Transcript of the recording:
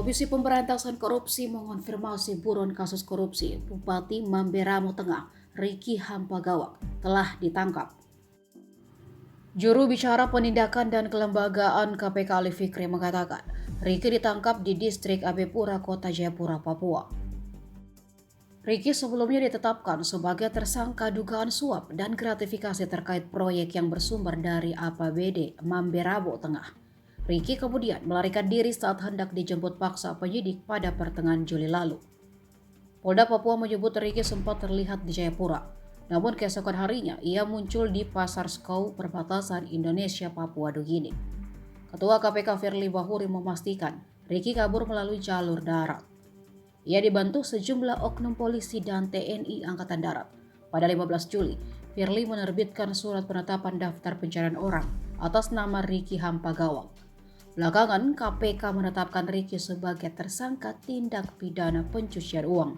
Komisi Pemberantasan Korupsi mengonfirmasi buron kasus korupsi Bupati Mamberamo Tengah, Ricky Hampagawak, telah ditangkap. Juru bicara penindakan dan kelembagaan KPK Ali Fikri mengatakan, Ricky ditangkap di distrik Abepura, Kota Jayapura, Papua. Ricky sebelumnya ditetapkan sebagai tersangka dugaan suap dan gratifikasi terkait proyek yang bersumber dari APBD Mamberamo Tengah. Ricky kemudian melarikan diri saat hendak dijemput paksa penyidik pada pertengahan Juli lalu. Polda Papua menyebut Ricky sempat terlihat di Jayapura, namun keesokan harinya ia muncul di Pasar Skau perbatasan Indonesia-Papua Nugini. Ketua KPK Firly Bahuri memastikan Ricky kabur melalui jalur darat. Ia dibantu sejumlah oknum polisi dan TNI Angkatan Darat. Pada 15 Juli, Firly menerbitkan surat penetapan daftar pencarian orang atas nama Ricky Hampagawak. Belakangan, KPK menetapkan Ricky sebagai tersangka tindak pidana pencucian uang.